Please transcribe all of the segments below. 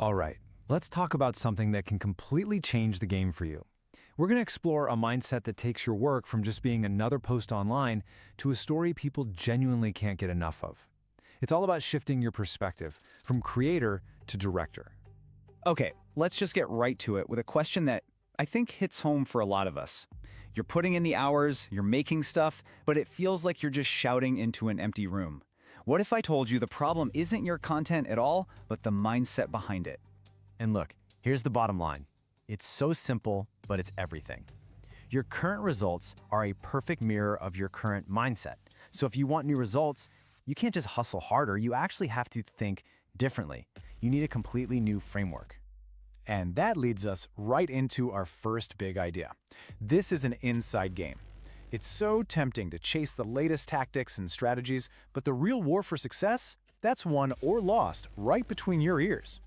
All right, let's talk about something that can completely change the game for you. We're going to explore a mindset that takes your work from just being another post online to a story people genuinely can't get enough of. It's all about shifting your perspective from creator to director. Okay, let's just get right to it with a question that I think hits home for a lot of us. You're putting in the hours, you're making stuff, but it feels like you're just shouting into an empty room. What if I told you the problem isn't your content at all, but the mindset behind it? And look, here's the bottom line. It's so simple, but it's everything. Your current results are a perfect mirror of your current mindset. So if you want new results, you can't just hustle harder, you actually have to think differently. You need a completely new framework. And that leads us right into our first big idea. This is an inside game. It's so tempting to chase the latest tactics and strategies, but the real war for success, that's won or lost right between your ears.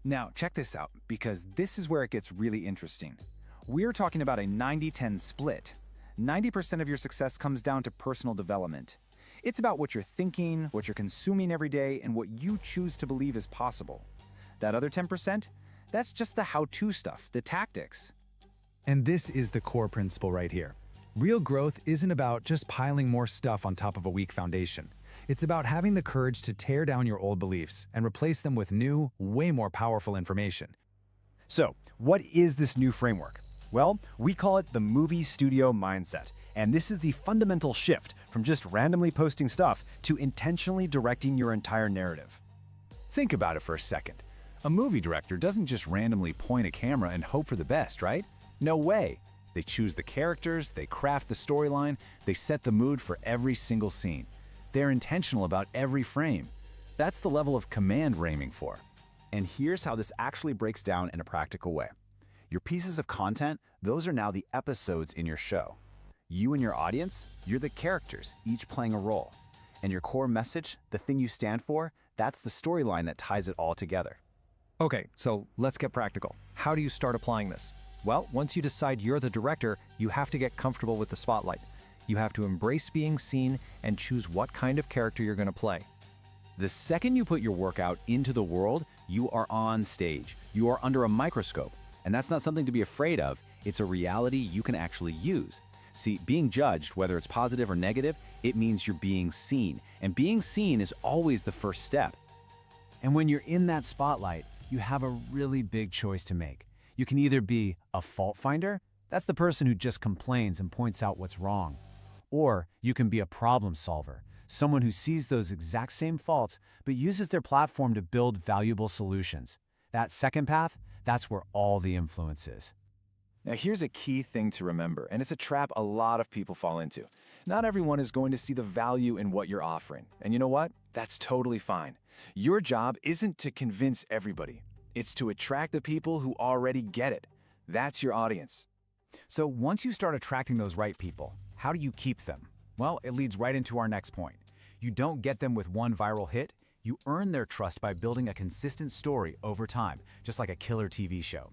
Now, check this out, because this is where it gets really interesting. We're talking about a 90-10 split. 90% of your success comes down to personal development. It's about what you're thinking, what you're consuming every day, and what you choose to believe is possible. That other 10%? That's just the how-to stuff, the tactics. And this is the core principle right here. Real growth isn't about just piling more stuff on top of a weak foundation. It's about having the courage to tear down your old beliefs and replace them with new, way more powerful information. So, what is this new framework? Well, we call it the movie studio mindset. And this is the fundamental shift from just randomly posting stuff to intentionally directing your entire narrative. Think about it for a second. A movie director doesn't just randomly point a camera and hope for the best, right? No way. They choose the characters, they craft the storyline, they set the mood for every single scene. They're intentional about every frame. That's the level of command we're aiming for. And here's how this actually breaks down in a practical way. Your pieces of content, those are now the episodes in your show. You and your audience, you're the characters, each playing a role. And your core message, the thing you stand for, that's the storyline that ties it all together. Okay, so let's get practical. How do you start applying this? Well, once you decide you're the director, you have to get comfortable with the spotlight. You have to embrace being seen and choose what kind of character you're going to play. The second you put your work out into the world, you are on stage. You are under a microscope. And that's not something to be afraid of. It's a reality you can actually use. See, being judged, whether it's positive or negative, it means you're being seen. And being seen is always the first step. And when you're in that spotlight, you have a really big choice to make. You can either be a fault finder, that's the person who just complains and points out what's wrong. Or you can be a problem solver, someone who sees those exact same faults but uses their platform to build valuable solutions. That second path, that's where all the influence is. Now here's a key thing to remember, and it's a trap a lot of people fall into. Not everyone is going to see the value in what you're offering. And you know what? That's totally fine. Your job isn't to convince everybody. It's to attract the people who already get it. That's your audience. So once you start attracting those right people, how do you keep them? Well, it leads right into our next point. You don't get them with one viral hit. You earn their trust by building a consistent story over time, just like a killer TV show.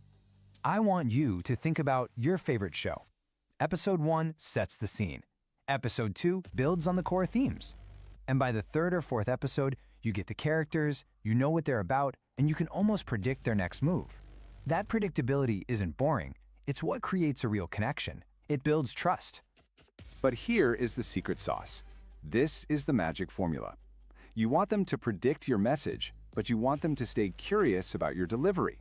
I want you to think about your favorite show. Episode 1 sets the scene. Episode 2 builds on the core themes. And by the third or fourth episode, you get the characters, you know what they're about, and you can almost predict their next move. That predictability isn't boring. It's what creates a real connection. It builds trust. But here is the secret sauce. This is the magic formula. You want them to predict your message, but you want them to stay curious about your delivery.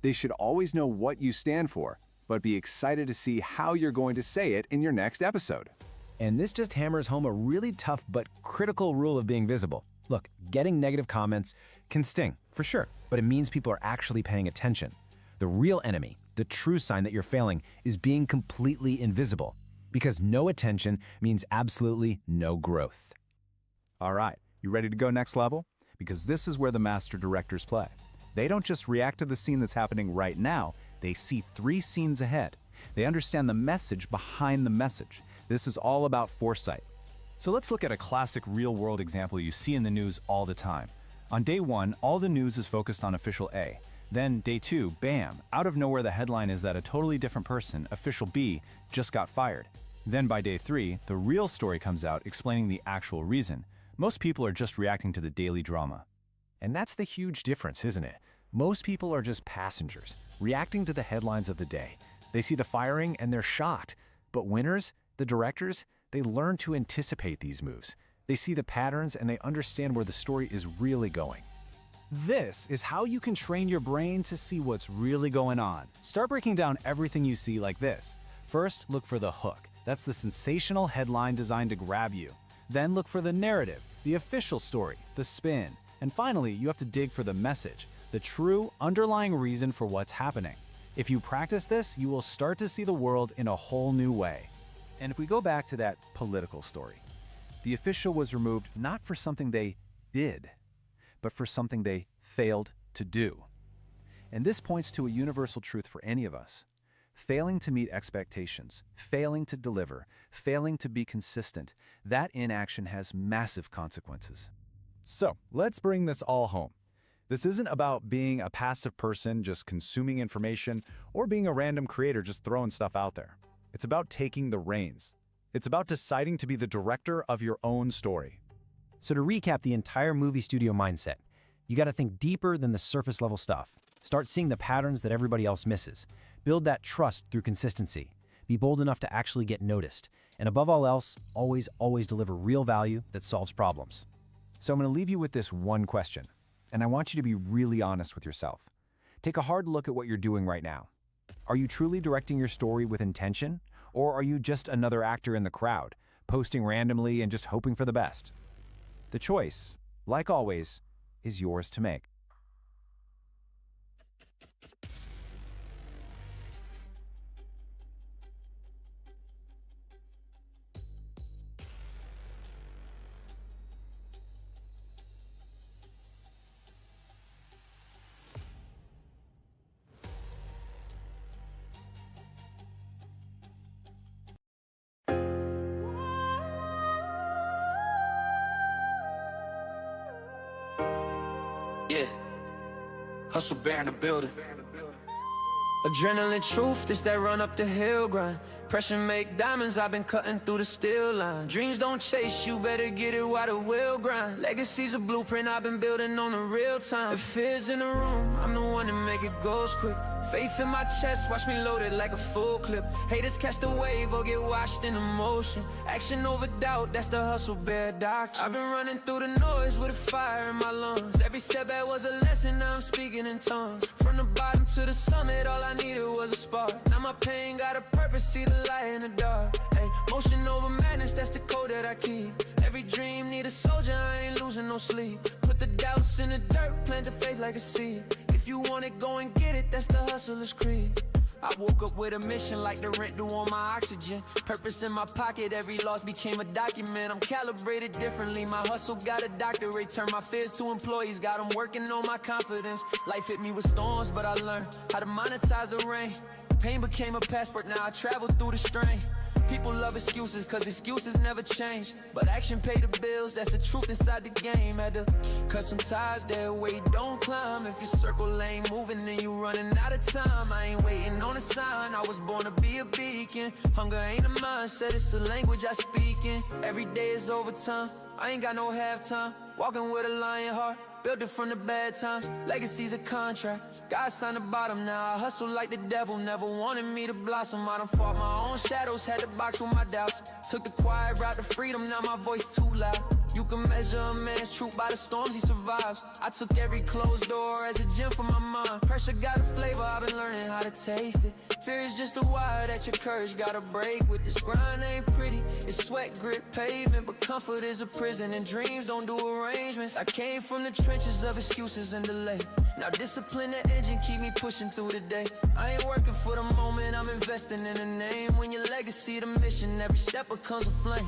They should always know what you stand for, but be excited to see how you're going to say it in your next episode. And this just hammers home a really tough but critical rule of being visible. Look, getting negative comments can sting, for sure, but it means people are actually paying attention. The real enemy, the true sign that you're failing, is being completely invisible, because no attention means absolutely no growth. All right, you ready to go next level? Because this is where the master directors play. They don't just react to the scene that's happening right now, they see 3 scenes ahead. They understand the message behind the message. This is all about foresight. So let's look at a classic real-world example you see in the news all the time. On day 1, all the news is focused on official A. Then day 2, bam, out of nowhere the headline is that a totally different person, official B, just got fired. Then by day 3, the real story comes out explaining the actual reason. Most people are just reacting to the daily drama. And that's the huge difference, isn't it? Most people are just passengers, reacting to the headlines of the day. They see the firing and they're shocked. But winners, the directors, they learn to anticipate these moves. They see the patterns and they understand where the story is really going. This is how you can train your brain to see what's really going on. Start breaking down everything you see like this. First, look for the hook. That's the sensational headline designed to grab you. Then look for the narrative, the official story, the spin. And finally, you have to dig for the message, the true underlying reason for what's happening. If you practice this, you will start to see the world in a whole new way. And if we go back to that political story, the official was removed not for something they did, but for something they failed to do. And this points to a universal truth for any of us. Failing to meet expectations, failing to deliver, failing to be consistent, that inaction has massive consequences. So, let's bring this all home. This isn't about being a passive person just consuming information or being a random creator just throwing stuff out there. It's about taking the reins. It's about deciding to be the director of your own story. So to recap the entire movie studio mindset, you got to think deeper than the surface level stuff. Start seeing the patterns that everybody else misses. Build that trust through consistency. Be bold enough to actually get noticed. And above all else, always deliver real value that solves problems. So I'm going to leave you with this one question, and I want you to be really honest with yourself. Take a hard look at what you're doing right now. Are you truly directing your story with intention, or are you just another actor in the crowd, posting randomly and just hoping for the best? The choice, like always, is yours to make. Yeah, hustle bear in the building. Adrenaline truth, this that run up the hill grind. Pressure make diamonds, I've been cutting through the steel line. Dreams don't chase you, better get it while the will grind. Legacy's a blueprint I've been building on the real time. If fear's in the room, I'm the one to make it goes quick. Faith in my chest, watch me load it like a full clip. Haters catch the wave or get washed in emotion. Action over doubt, that's the hustle bear doctrine. I've been running through the noise with a fire in my lungs. Every setback was a lesson, now I'm speaking in tongues. From the bottom to the summit, all I needed was a spark. Now my pain got a purpose, see the light in the dark. Ay, motion over madness, that's the code that I keep. Every dream need a soldier, I ain't losing no sleep. Put the doubts in the dirt, plant the faith like a seed. If you want it, go and get it, that's the hustler's creed. I woke up with a mission like the rent due on my oxygen. Purpose in my pocket, every loss became a document. I'm calibrated differently, my hustle got a doctorate. Turn my fears to employees, got them working on my confidence. Life hit me with storms, but I learned how to monetize the rain. Pain became a passport, now I travel through the strain. People love excuses, cause excuses never change. But action pay the bills, that's the truth inside the game. Had to cut some ties, their weight don't climb. If your circle ain't moving, then you running out of time. I ain't waiting on a sign, I was born to be a beacon. Hunger ain't a mindset, it's a language I speak in. Every day is overtime, I ain't got no halftime. Walking with a lion heart, built it from the bad times. Legacy's a contract, God signed the bottom. Now I hustle like the devil, never wanted me to blossom. I done fought my own shadows, had to box with my doubts. Took the quiet route to freedom, now my voice too loud. You can measure a man's truth by the storms he survives. I took every closed door as a gem for my mind. Pressure got a flavor, I've been learning how to taste it. Fear is just a wire that your courage gotta break with. This grind ain't pretty, it's sweat, grit, pavement. But comfort is a prison and dreams don't do arrangements. I came from the trenches of excuses and delay. Now discipline the engine, keep me pushing through the day. I ain't working for the moment, I'm investing in a name. When your legacy the mission, every step becomes a flame.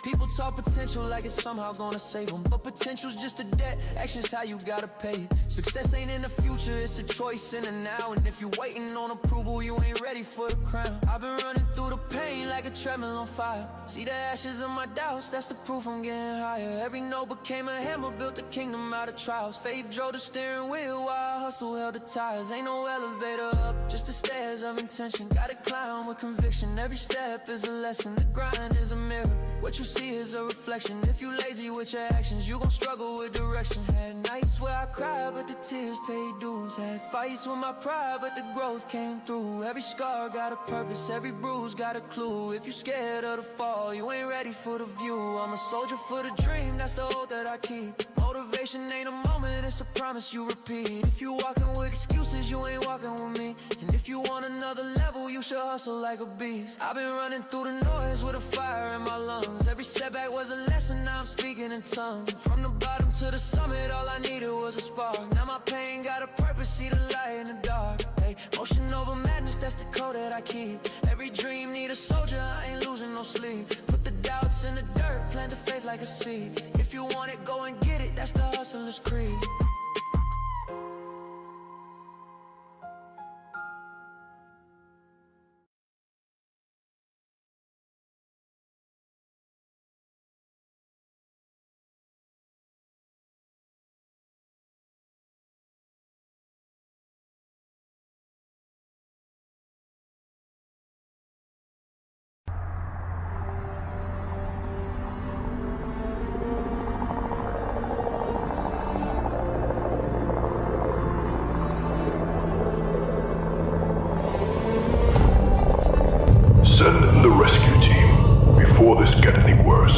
People talk potential like it's somehow gonna save them, but potential's just a debt, action's how you gotta pay it. Success ain't in the future, it's a choice in the now. And if you waiting on approval, you ain't ready for the crown. I've been running through the pain like a treadmill on fire. See the ashes of my doubts, that's the proof I'm getting higher. Every no became a hammer, built a kingdom out of trials. Faith drove the steering wheel while hustle held the tires. Ain't no elevator up, just the stairs of intention. Gotta climb with conviction, every step is a lesson. The grind is a mirror, what you see is a reflection. If you lazy with your actions, you gon' struggle with direction. Had nights where I cried, but the tears paid dues. Had fights with my pride, but the growth came through. Every scar got a purpose, every bruise got a clue. If you scared of the fall, you ain't ready for the view. I'm a soldier for the dream, that's the oath that I keep. Motivation ain't a moment, it's a promise you repeat. If you walking with excuses, you ain't walking with me. And if you want another level, you should hustle like a beast. I've been running through the noise with a fire in my lungs. Every setback was a lesson, now I'm speaking in tongues. From the bottom to the summit, all I needed was a spark. Now my pain got a purpose, see the light in the dark. Hey, motion over madness, that's the code that I keep. Every dream need a soldier, I ain't losing no sleep. Put the doubts in the dirt, plant the faith like a seed. If you want it, go and get it, that's the hustler's creed. Send in the rescue team before this get any worse.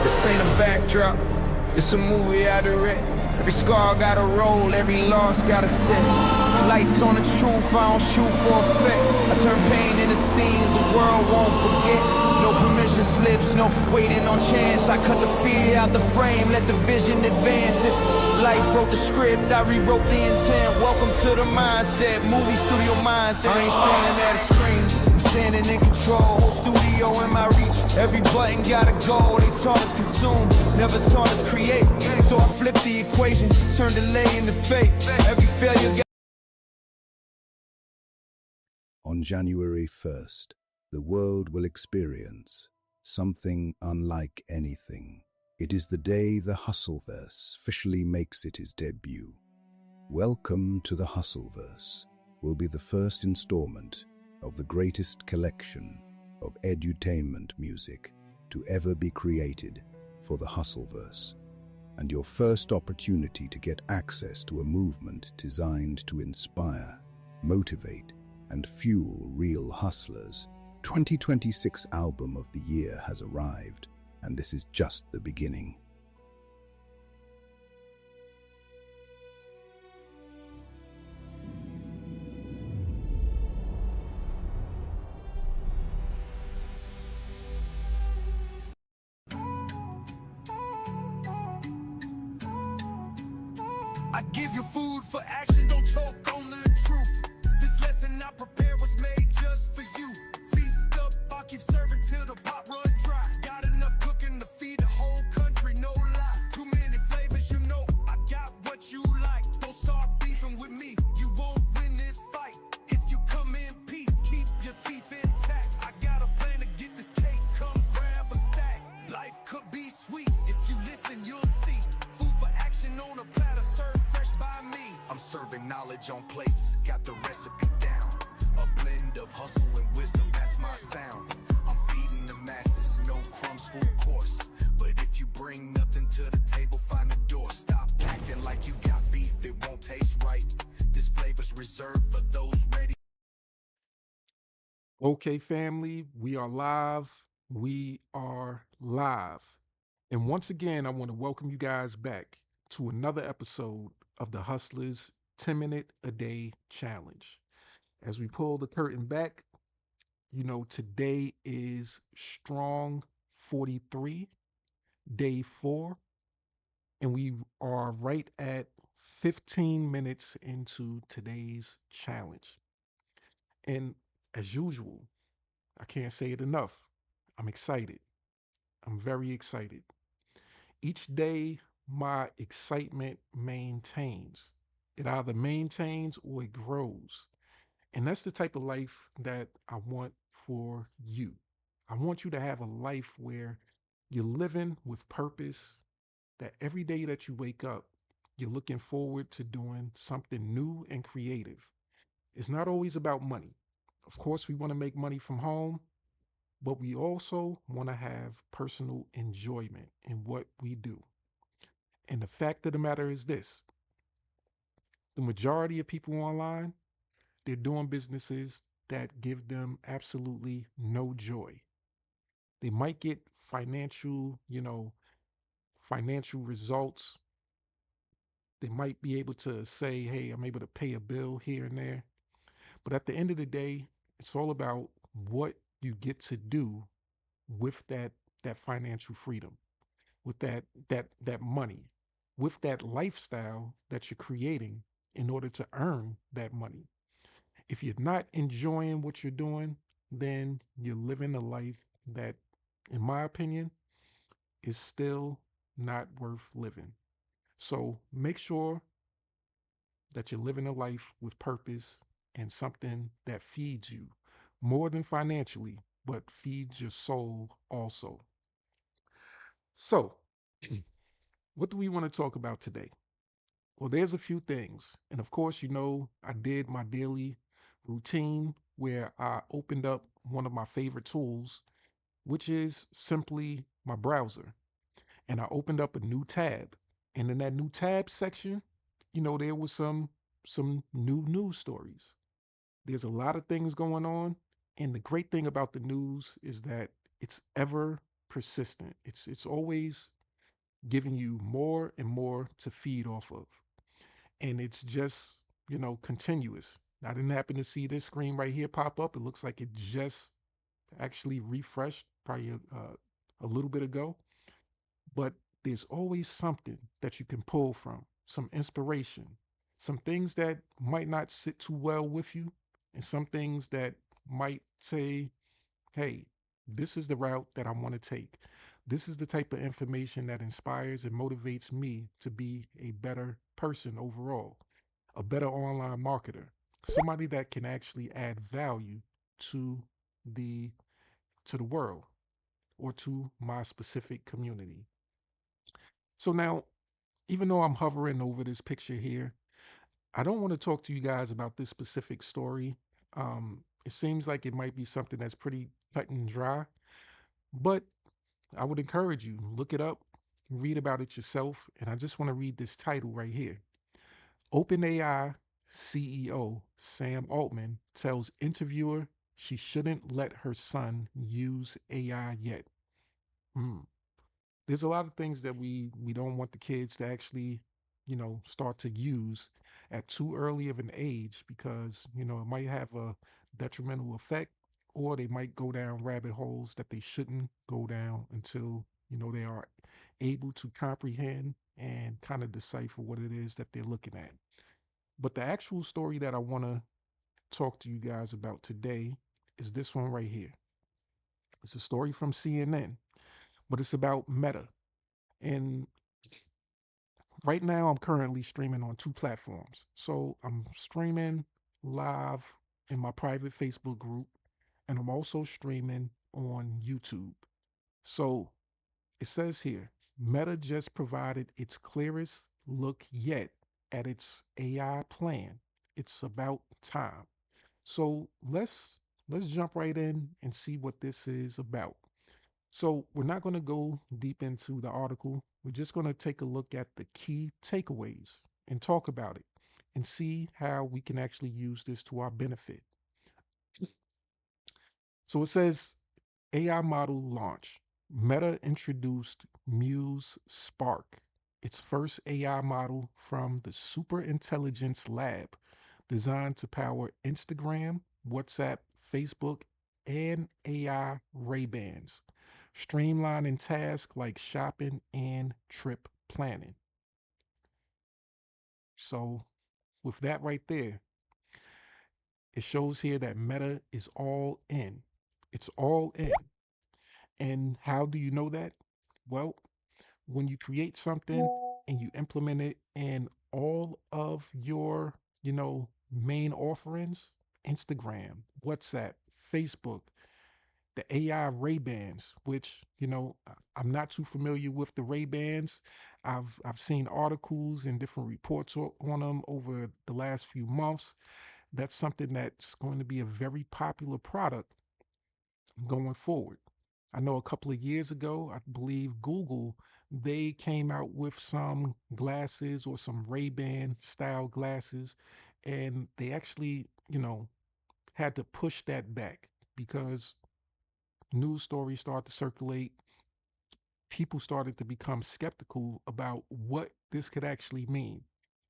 This ain't a backdrop, it's a movie I direct. Every scar got a role, every loss got a set. Lights on the truth, I don't shoot for effect. I turn pain into scenes the world won't forget. No permission slips, no waiting on chance. I cut the fear out the frame, let the vision advance. If life wrote the script, I rewrote the intent. Welcome to the mindset, movie studio mindset. I ain't standing at a screen, I'm standing in control. Whole studio in my reach, every button got a goal. They taught us consume, never taught us create. So I flipped the equation, turned delay into fate. Every failure got On January 1st, the world will experience something unlike anything. It is the day the Hustleverse officially makes its debut. Welcome to the Hustleverse will be the first installment of the greatest collection of edutainment music to ever be created for the Hustleverse, and your first opportunity to get access to a movement designed to inspire, motivate, and fuel real hustlers. 2026 album of the year has arrived, and this is just the beginning. I give you food for action, don't choke on the truth. This lesson I prepared was made just for you. Feast up, I'll keep serving till the pot run dry. Got enough cooking to feed the whole country, no lie. Too many flavors, you know, I got what you like. Don't start beefing with me, you won't win this fight. If you come in peace, keep your teeth intact. I got a plan to get this cake, come grab a stack. Life could be sweet, if you listen, you'll see. Food for action on a platter, served fresh by me. I'm serving knowledge on plates, got the recipe down. A blend of hustle and wisdom, that's my sound. I'm feeding the masses, no crumbs, full course. But if you bring nothing to the table, find the door. Stop acting like you got beef, it won't taste right. This flavor's reserved for those ready. Okay, family, we are live. We are live. And once again, I want to welcome you guys back to another episode of the Hustlers 10-Minute a Day Challenge. As we pull the curtain back, you know, today is Strong 43, day 4, and we are right at 15 minutes into today's challenge. And as usual, I can't say it enough. I'm excited. I'm very excited. Each day, my excitement maintains. It either maintains or it grows. And that's the type of life that I want for you. I want you to have a life where you're living with purpose, that every day that you wake up, you're looking forward to doing something new and creative. It's not always about money. Of course, we want to make money from home, but we also want to have personal enjoyment in what we do. And the fact of the matter is this: the majority of people online, they're doing businesses that give them absolutely no joy. They might get financial results. They might be able to say, hey, I'm able to pay a bill here and there. But at the end of the day, it's all about what you get to do with that financial freedom, with that money, with that lifestyle that you're creating in order to earn that money. If you're not enjoying what you're doing, then you're living a life that, in my opinion, is still not worth living. So make sure that you're living a life with purpose and something that feeds you more than financially, but feeds your soul also. So, what do we want to talk about today? Well, there's a few things. And of course, I did my daily routine where I opened up one of my favorite tools, which is simply my browser. And I opened up a new tab. And in that new tab section, there was some new news stories. There's a lot of things going on. And the great thing about the news is that it's ever persistent. It's always giving you more and more to feed off of. And it's just, continuous. I didn't happen to see this screen right here pop up. It looks like it just actually refreshed probably a little bit ago. But there's always something that you can pull from, some inspiration, some things that might not sit too well with you, and some things that might say, hey, this is the route that I want to take. This is the type of information that inspires and motivates me to be a better person overall, a better online marketer, somebody that can actually add value to the to the world or to my specific community. So now, even though I'm hovering over this picture here, I don't want to talk to you guys about this specific story. It seems like it might be something that's pretty cut and dry, but I would encourage you, look it up, read about it yourself. And I just want to read this title right here. OpenAI CEO Sam Altman tells interviewer she shouldn't let her son use AI yet. Hmm. There's a lot of things that we don't want the kids to actually, start to use at too early of an age because, it might have a detrimental effect, or they might go down rabbit holes that they shouldn't go down until, they are able to comprehend and kind of decipher what it is that they're looking at. But the actual story that I want to talk to you guys about today is this one right here. It's a story from CNN, but it's about Meta. And right now, I'm currently streaming on two platforms. So I'm streaming live in my private Facebook group, and I'm also streaming on YouTube. So it says here, Meta just provided its clearest look yet at its AI plan. It's about time. So let's jump right in and see what this is about. So we're not going to go deep into the article. We're just going to take a look at the key takeaways and talk about it and see how we can actually use this to our benefit. So it says AI model launch. Meta introduced Muse Spark, its first AI model from the Superintelligence Lab, designed to power Instagram, WhatsApp, Facebook, and AI Ray-Bans, streamlining tasks like shopping and trip planning. So, with that right there, it shows here that Meta is all in. It's all in. And how do you know that? Well, when you create something and you implement it in all of your, main offerings, Instagram, WhatsApp, Facebook, the AI Ray-Bans, which, I'm not too familiar with the Ray-Bans. I've seen articles and different reports on them over the last few months. that's something that's going to be a very popular product going forward. I know a couple of years ago, I believe Google, they came out with some glasses or some Ray-Ban style glasses, and they actually, had to push that back because news stories started to circulate. People started to become skeptical about what this could actually mean.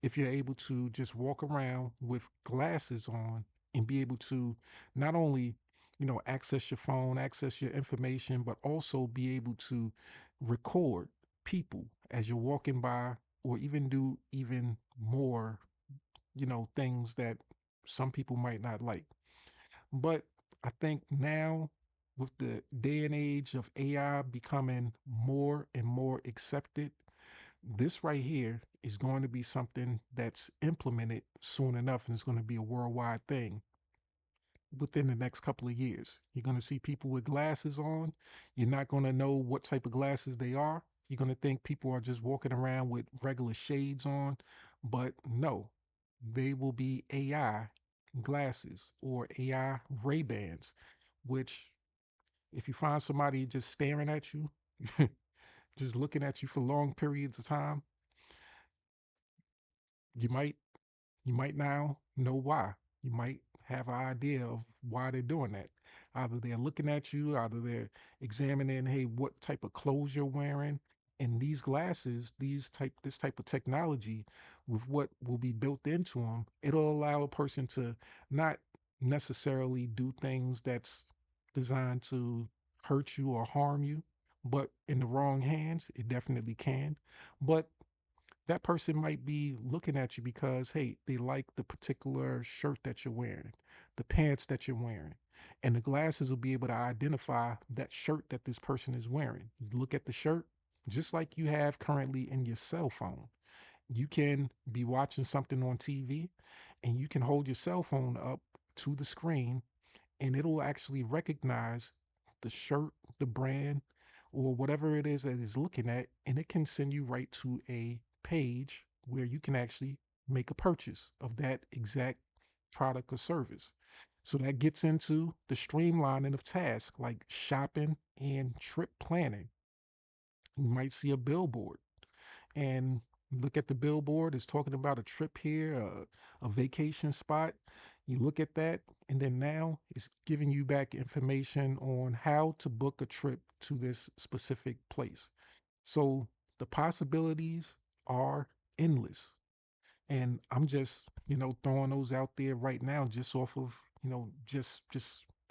If you're able to just walk around with glasses on and be able to not only, access your phone, access your information, but also be able to record people as you're walking by, or even do even more, things that some people might not like. But I think now, with the day and age of AI becoming more and more accepted, this right here is going to be something that's implemented soon enough, and it's going to be a worldwide thing within the next couple of years. You're going to see people with glasses on. You're not going to know what type of glasses they are. You're going to think people are just walking around with regular shades on, but no, they will be AI glasses or AI Ray-Bans, which if you find somebody just staring at you, just looking at you for long periods of time, you might you might now know why. You might have an idea of why they're doing that. Either they're looking at you, either they're examining, hey, what type of clothes you're wearing. And these glasses, this type of technology, with what will be built into them, it'll allow a person to not necessarily do things that's designed to hurt you or harm you, but in the wrong hands, it definitely can. But that person might be looking at you because, hey, they like the particular shirt that you're wearing, the pants that you're wearing, and the glasses will be able to identify that shirt that this person is wearing. You look at the shirt, just like you have currently in your cell phone. You can be watching something on TV, and you can hold your cell phone up to the screen, and it'll actually recognize the shirt, the brand, or whatever it is that it's looking at, and it can send you right to a page where you can actually make a purchase of that exact product or service. So that gets into the streamlining of tasks like shopping and trip planning. You might see a billboard and look at the billboard, it's talking about a trip here, a vacation spot. You look at that, and then now it's giving you back information on how to book a trip to this specific place. So the possibilities are endless. And I'm just, throwing those out there right now, just off of, just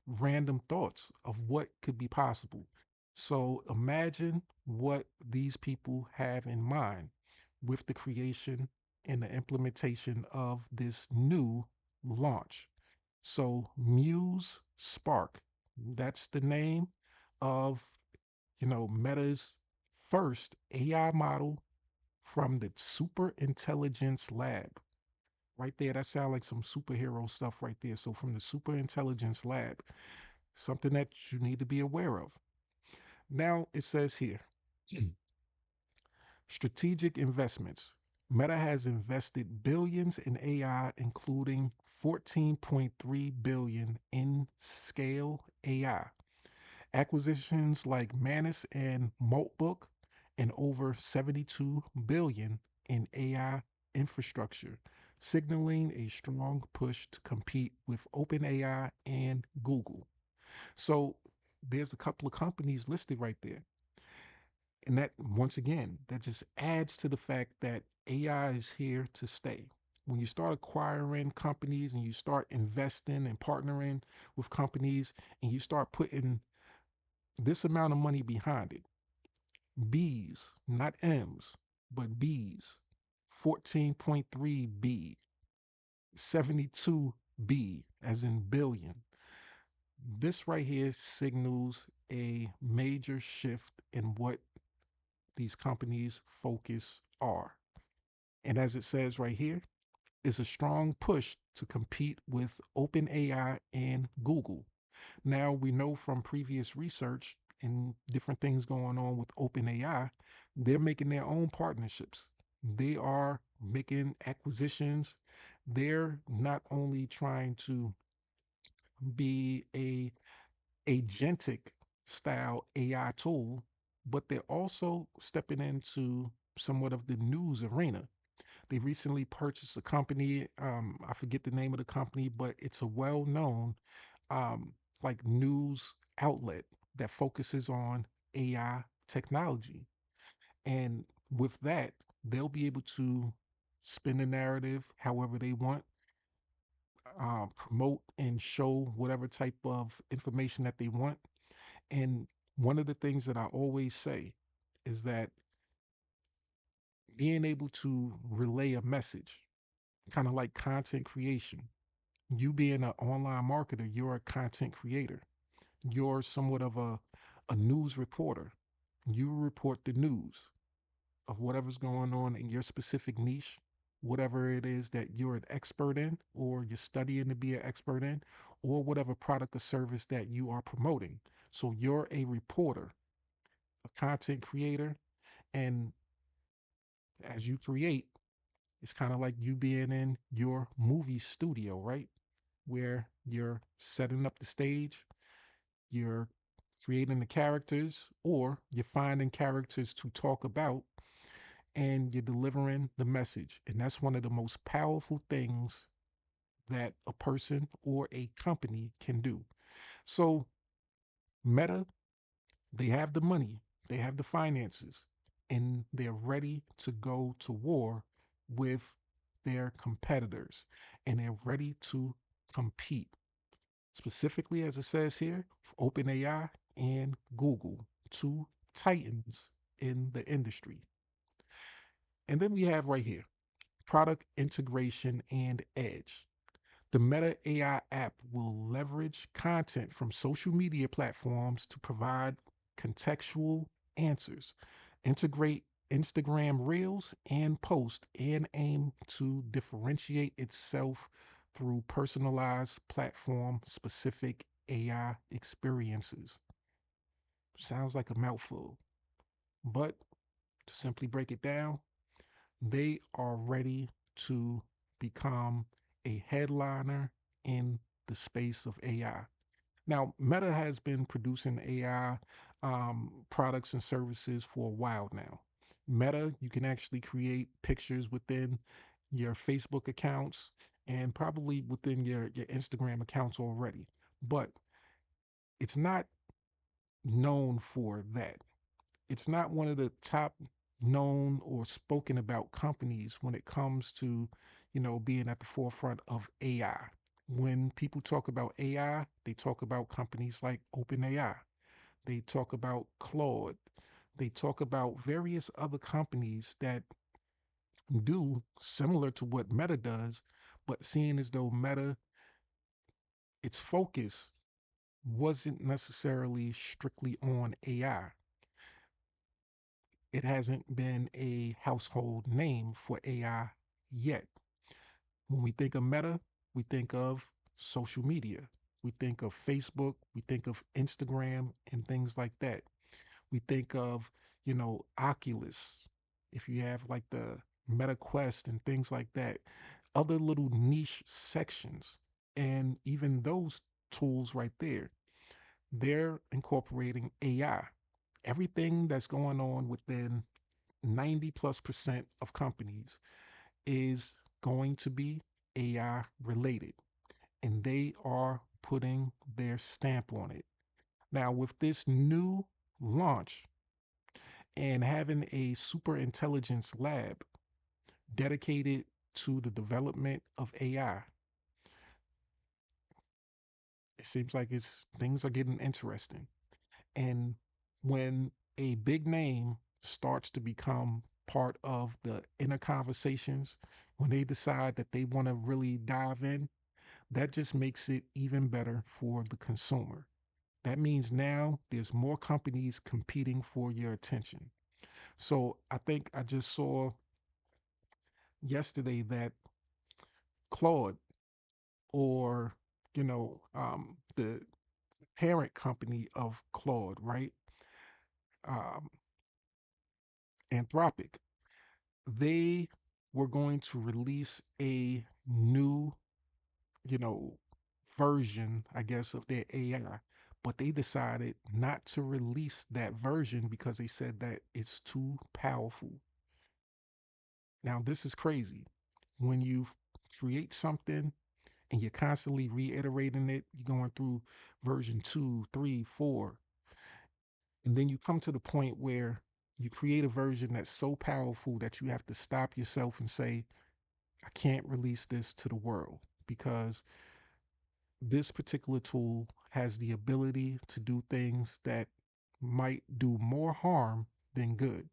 random thoughts of what could be possible. So imagine what these people have in mind with the creation and the implementation of this new launch. So Muse Spark, that's the name of, Meta's first AI model from the Super Intelligence Lab. Right there, that sounds like some superhero stuff right there. So from the Super Intelligence Lab, something that you need to be aware of. Now it says here, strategic investments. Meta has invested billions in AI, including 14.3 billion in scale AI. Acquisitions like Manus and Moltbook, and over 72 billion in AI infrastructure, signaling a strong push to compete with OpenAI and Google. So there's a couple of companies listed right there. And that, once again, that just adds to the fact that AI is here to stay. When you start acquiring companies and you start investing and partnering with companies and you start putting this amount of money behind it, B's, not M's, but B's, 14.3 B, 72 B, as in billion. This right here signals a major shift in what these companies' focus are. And as it says right here, is a strong push to compete with OpenAI and Google. Now, we know from previous research and different things going on with OpenAI, they're making their own partnerships. They are making acquisitions. They're not only trying to be a agentic style AI tool, but they're also stepping into somewhat of the news arena. They recently purchased a company. I forget the name of the company, but it's a well-known um, like news outlet that focuses on AI technology. And with that, they'll be able to spin the narrative however they want, promote and show whatever type of information that they want. And one of the things that I always say is that being able to relay a message, kind of like content creation, you being an online marketer, you're a content creator. You're somewhat of a news reporter. You report the news of whatever's going on in your specific niche, whatever it is that you're an expert in, or you're studying to be an expert in, or whatever product or service that you are promoting. So you're a reporter, a content creator, and as you create, it's kind of like you being in your movie studio, right? Where you're setting up the stage, you're creating the characters, or you're finding characters to talk about, and you're delivering the message. And that's one of the most powerful things that a person or a company can do. So, Meta, they have the money, they have the finances, and they're ready to go to war with their competitors, and they're ready to compete. Specifically, as it says here, for OpenAI and Google, two titans in the industry. And then we have right here product integration and edge. The Meta AI app will leverage content from social media platforms to provide contextual answers, integrate Instagram Reels and post, and aim to differentiate itself through personalized platform specific AI experiences. Sounds like a mouthful, but to simply break it down, they are ready to become a headliner in the space of AI. Now, Meta has been producing AI products and services for a while now. Meta, you can actually create pictures within your Facebook accounts and probably within your Instagram accounts already. But it's not known for that. It's not one of the top known or spoken about companies when it comes to, being at the forefront of AI. When people talk about AI, they talk about companies like OpenAI. They talk about Claude. They talk about various other companies that do similar to what Meta does, but seeing as though Meta, its focus wasn't necessarily strictly on AI. It hasn't been a household name for AI yet. When we think of Meta, we think of social media. We think of Facebook, we think of Instagram and things like that. We think of, Oculus. If you have like the Meta Quest and things like that, other little niche sections. And even those tools right there, they're incorporating AI. Everything that's going on within 90+% of companies is going to be AI related, and they are putting their stamp on it. Now, with this new launch and having a super intelligence lab dedicated to the development of AI, it seems like things are getting interesting. And when a big name starts to become part of the inner conversations, when they decide that they want to really dive in, that just makes it even better for the consumer. That means now there's more companies competing for your attention. So I think I just saw yesterday that Claude, or the parent company of Claude, right? Um, Anthropic, they were going to release a new, you know, version, I guess, of their AI. But they decided not to release that version because they said that it's too powerful. Now, this is crazy. When you create something and you're constantly reiterating it, you're going through version two, three, four, and then you come to the point where you create a version that's so powerful that you have to stop yourself and say, I can't release this to the world because this particular tool has the ability to do things that might do more harm than good.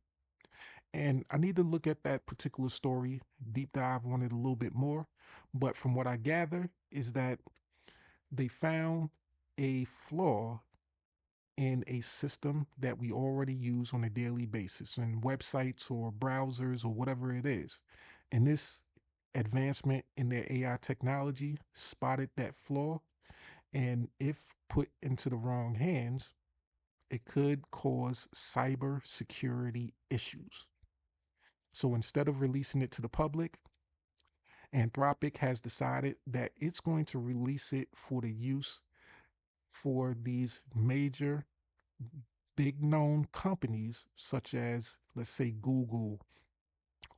And I need to look at that particular story, deep dive on it a little bit more. But from what I gather, is that they found a flaw in a system that we already use on a daily basis in websites or browsers or whatever it is. And this advancement in their AI technology spotted that flaw. And if put into the wrong hands, it could cause cyber security issues. So instead of releasing it to the public, Anthropic has decided that it's going to release it for the use for these major, big known companies, such as, let's say, Google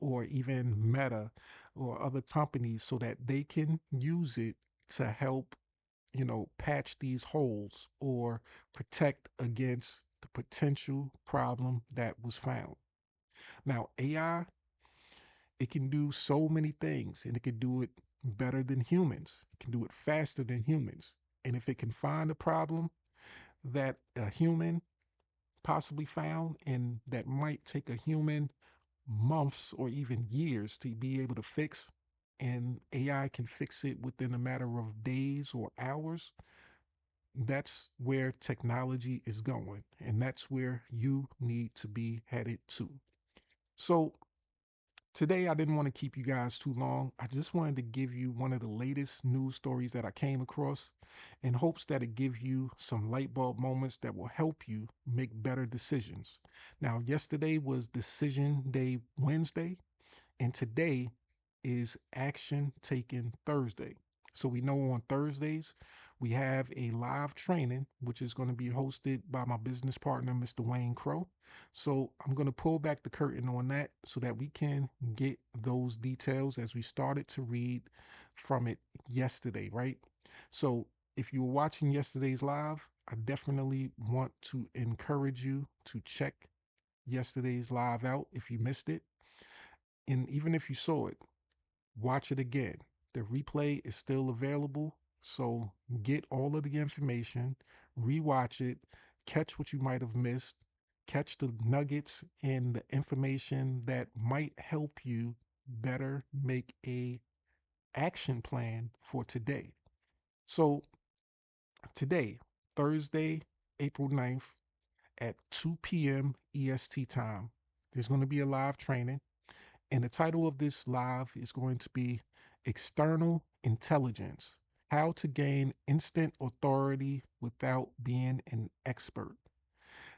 or even Meta or other companies, so that they can use it to help, patch these holes or protect against the potential problem that was found. Now, AI, it can do so many things and it can do it better than humans. It can do it faster than humans. And if it can find a problem that a human possibly found and that might take a human months or even years to be able to fix, and AI can fix it within a matter of days or hours, that's where technology is going. And that's where you need to be headed to. So, today, I didn't want to keep you guys too long. I just wanted to give you one of the latest news stories that I came across in hopes that it give you some light bulb moments that will help you make better decisions. Now, yesterday was Decision Day Wednesday, and today is Action Taken Thursday. So we know on Thursdays we have a live training, which is going to be hosted by my business partner, Mr. Wayne Crow. So I'm going to pull back the curtain on that so that we can get those details as we started to read from it yesterday, right? So if you were watching yesterday's live, I definitely want to encourage you to check yesterday's live out if you missed it. And even if you saw it, watch it again. The replay is still available. So get all of the information, rewatch it, catch what you might have missed, catch the nuggets and the information that might help you better make a action plan for today. So today, Thursday, April 9th at 2 p.m. EST time, there's going to be a live training. And the title of this live is going to be External Intelligence: How to Gain Instant Authority Without Being an Expert.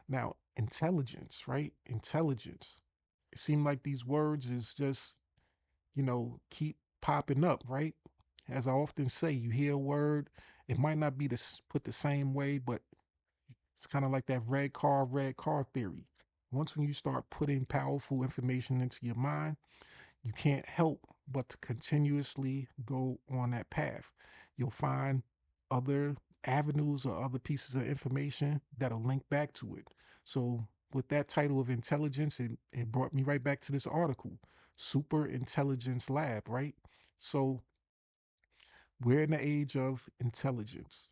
Now, intelligence, right? Intelligence. It seemed like these words is just, keep popping up, right? As I often say, you hear a word, it might not be put the same way, but it's kind of like that red car theory. Once when you start putting powerful information into your mind, you can't help but to continuously go on that path. You'll find other avenues or other pieces of information that'll link back to it. So, with that title of intelligence, it brought me right back to this article, Super Intelligence Lab, right? So, we're in the age of intelligence.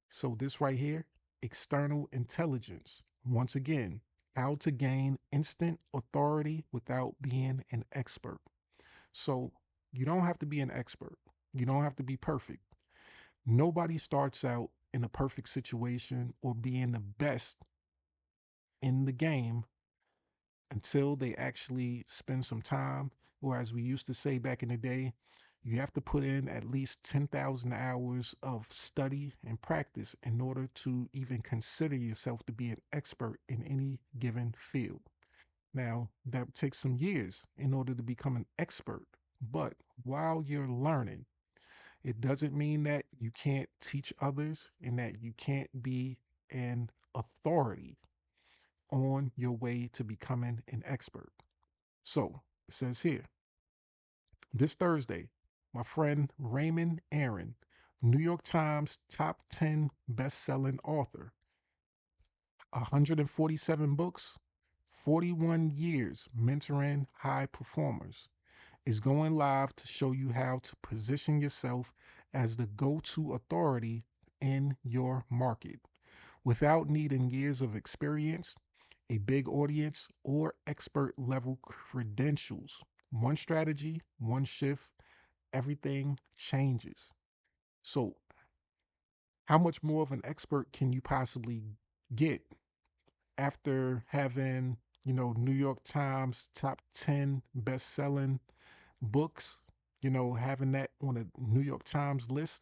So, this right here, external intelligence. Once again, how to gain instant authority without being an expert. So you don't have to be an expert. You don't have to be perfect. Nobody starts out in a perfect situation or being the best in the game until they actually spend some time. Or as we used to say back in the day, you have to put in at least 10,000 hours of study and practice in order to even consider yourself to be an expert in any given field. Now, that takes some years in order to become an expert. But while you're learning, it doesn't mean that you can't teach others and that you can't be an authority on your way to becoming an expert. So it says here, this Thursday, my friend Raymond Aaron, New York Times top 10 best-selling author, 147 books, 41 years mentoring high performers, is going live to show you how to position yourself as the go-to authority in your market without needing years of experience, a big audience, or expert level credentials. One strategy, one shift, everything changes. So, how much more of an expert can you possibly get after having, New York Times top 10 best-selling books, having that on a New York Times list,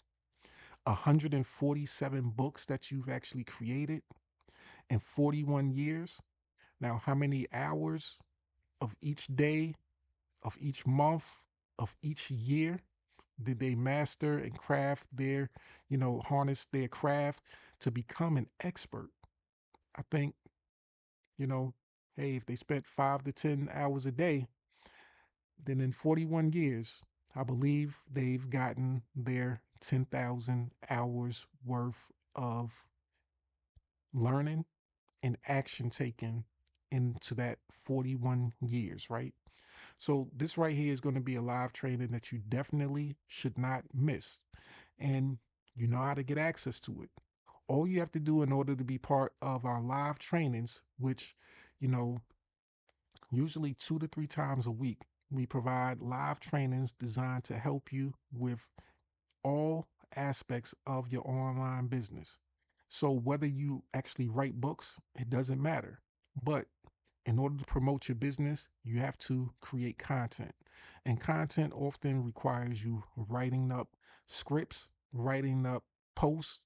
147 books that you've actually created in 41 years. Now, how many hours of each day, of each month, of each year did they master and craft their, harness their craft to become an expert? I think, you know, hey, if they spent 5 to 10 hours a day, then in 41 years, I believe they've gotten their 10,000 hours worth of learning and action taken into that 41 years, right? So, this right here is going to be a live training that you definitely should not miss. And you know how to get access to it. All you have to do in order to be part of our live trainings, which, you know, usually 2 to 3 times a week, we provide live trainings designed to help you with all aspects of your online business. So whether you actually write books, it doesn't matter. But in order to promote your business, you have to create content. And content often requires you writing up scripts, writing up posts,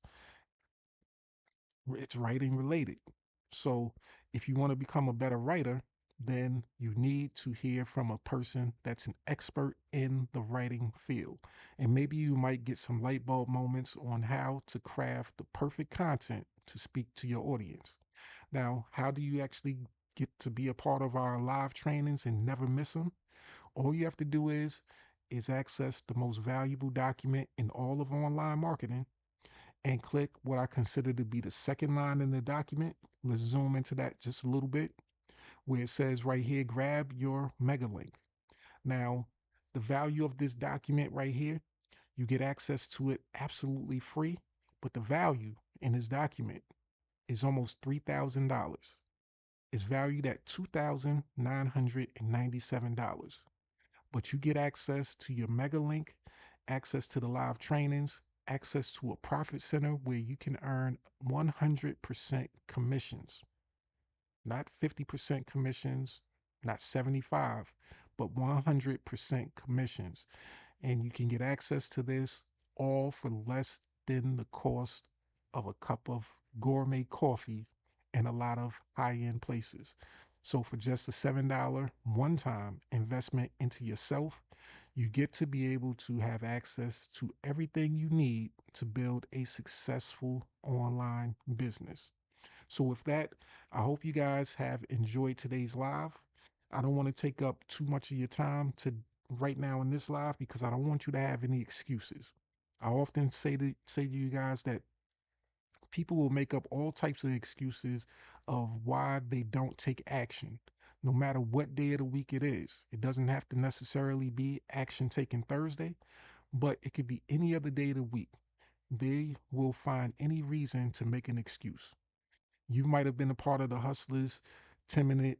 it's writing related. So if you want to become a better writer, then you need to hear from a person that's an expert in the writing field. And maybe you might get some light bulb moments on how to craft the perfect content to speak to your audience. Now, how do you actually get to be a part of our live trainings and never miss them? All you have to do is access the most valuable document in all of online marketing and click what I consider to be the second line in the document. Let's zoom into that just a little bit, where it says right here, grab your mega link. Now, the value of this document right here, you get access to it absolutely free, but the value in this document is almost $3,000. It's valued at $2,997. But you get access to your mega link, access to the live trainings, access to a profit center where you can earn 100% commissions, not 50% commissions, not 75, but 100% commissions. And you can get access to this all for less than the cost of a cup of gourmet coffee in a lot of high-end places. So for just a $7 one-time investment into yourself, you get to be able to have access to everything you need to build a successful online business. So with that, I hope you guys have enjoyed today's live. I don't want to take up too much of your time to right now in this live because I don't want you to have any excuses. I often say to you guys that people will make up all types of excuses of why they don't take action, no matter what day of the week it is. It doesn't have to necessarily be action taken Thursday, but it could be any other day of the week. They will find any reason to make an excuse. You might have been a part of the Hustlers 10-minute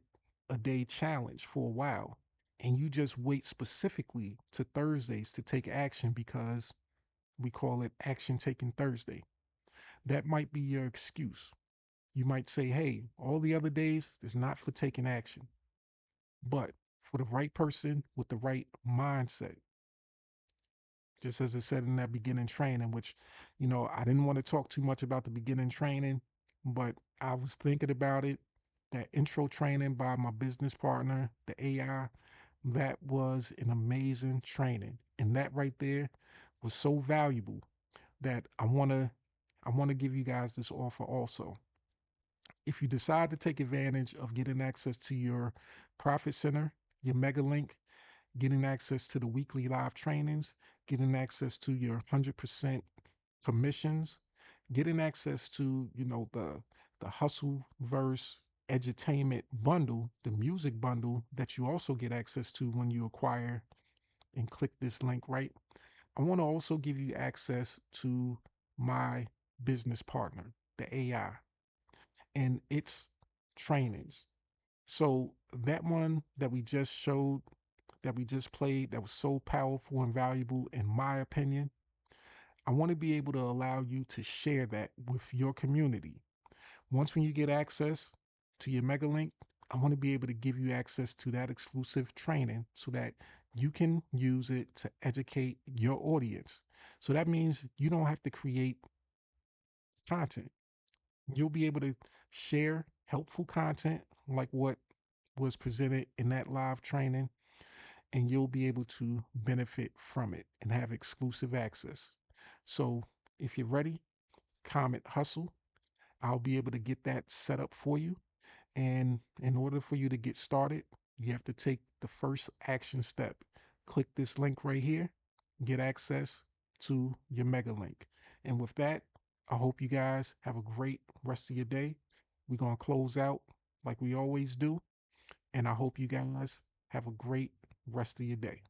a day challenge for a while, and you just wait specifically to Thursdays to take action because we call it Action Taking Thursday. That might be your excuse. You might say, hey, all the other days is not for taking action, but for the right person with the right mindset, just as I said in that beginning training, which, I didn't want to talk too much about the beginning training, but I was thinking about it. That intro training by my business partner, the AI, that was an amazing training. And that right there was so valuable that I want to give you guys this offer also. If you decide to take advantage of getting access to your profit center, your mega link, getting access to the weekly live trainings, getting access to your 100% commissions, getting access to, the hustle verse edutainment bundle, the music bundle that you also get access to when you acquire and click this link, right? I want to also give you access to my business partner, the AI, and its trainings. So that one that we just showed, that we just played, that was so powerful and valuable, in my opinion, I want to be able to allow you to share that with your community. Once when you get access to your mega link, I want to be able to give you access to that exclusive training so that you can use it to educate your audience. So that means you don't have to create content. You'll be able to share helpful content like what was presented in that live training, and you'll be able to benefit from it and have exclusive access. So if you're ready, comment hustle. I'll be able to get that set up for you. And in order for you to get started, you have to take the first action step. Click this link right here, get access to your mega link. And with that, I hope you guys have a great rest of your day. We're going to close out like we always do. And I hope you guys have a great rest of your day.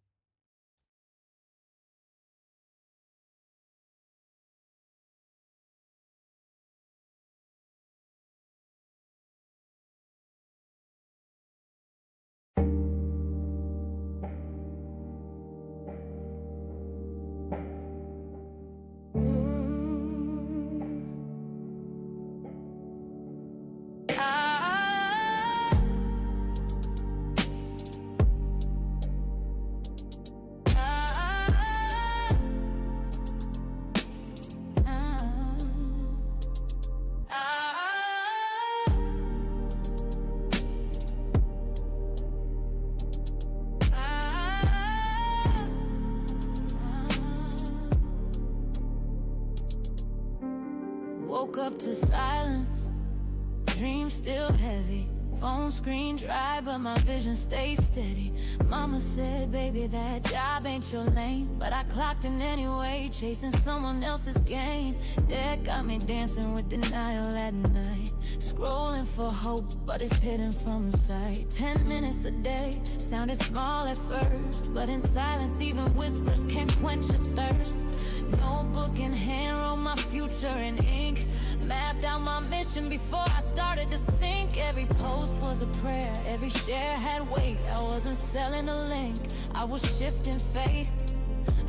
Woke up to silence, dreams still heavy. Phone screen dry, but my vision stays steady. Mama said, baby, that job ain't your lane. But I clocked in anyway, chasing someone else's gain. That got me dancing with denial at night. Scrolling for hope, but it's hidden from sight. 10 minutes a day, sounded small at first. But in silence, even whispers can't quench a thirst. Notebook in hand, wrote my future in ink. Mapped out my mission before I started to sink. Every post was a prayer, every share had weight. I wasn't selling a link, I was shifting fate.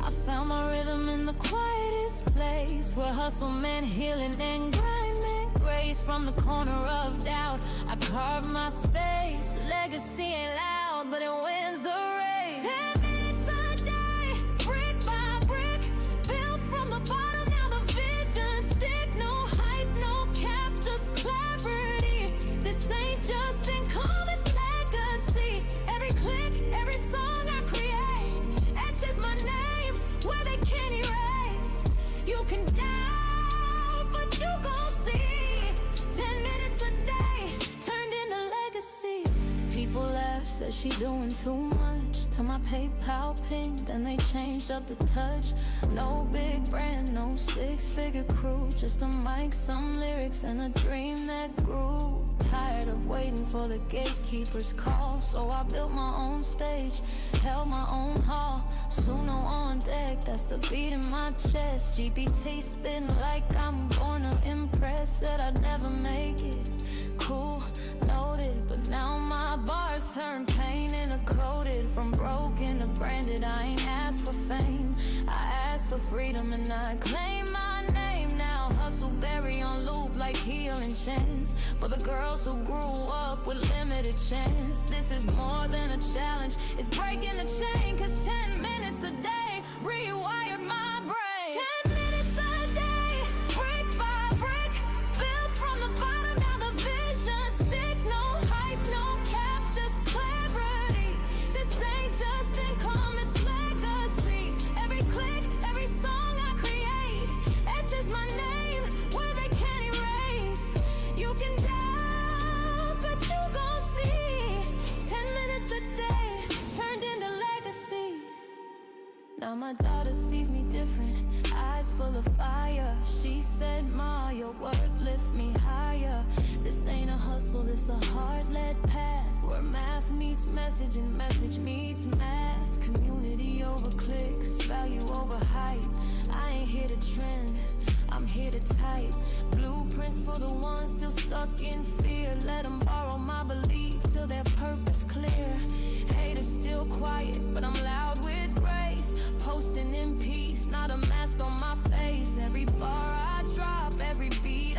I found my rhythm in the quietest place, where hustle meant healing and grind meant grace. From the corner of doubt, I carved my space. Legacy ain't loud, but it wins the race. 10 minutes a day, brick by brick, built from the bottom, now the vision stick. No hype, no cap, just clarity. This ain't just income, it's legacy. Every click, every song I create etches my name where they can't erase. You can doubt, but you gon' see. 10 minutes a day turned into legacy. People laugh, said she doing too much. To my PayPal ping, then they changed up the touch. No big brand, no six-figure crew, just a mic, some lyrics, and a dream that grew. Tired of waiting for the gatekeeper's call, so I built my own stage, held my own hall. Suno on deck, that's the beat in my chest. GPT spitting like I'm born to impress. Said I'd never make it, cool, noted. But now my bars turn pain into coated. From broken to branded, I ain't asked for fame, I asked for freedom and I claim my name now. Hustle berry on loop like healing chance, for the girls who grew up with limited chance. This is more than a challenge, it's breaking the chain. Cause 10 minutes a day rewired my brain. 10 minutes a day, brick by brick, built from the bottom, now the vision stick. No hype, no cap, just clarity. This ain't just said, Ma, your words lift me higher. This ain't a hustle, this a heart-led path, where math meets message and message meets math. Community over clicks, value over hype. I ain't here to trend, I'm here to type blueprints for the ones still stuck in fear. Let them borrow my belief till their purpose clear. Haters still quiet, but I'm loud with grace. Posting in peace, not a mask on my face. Every bar I drop, every beat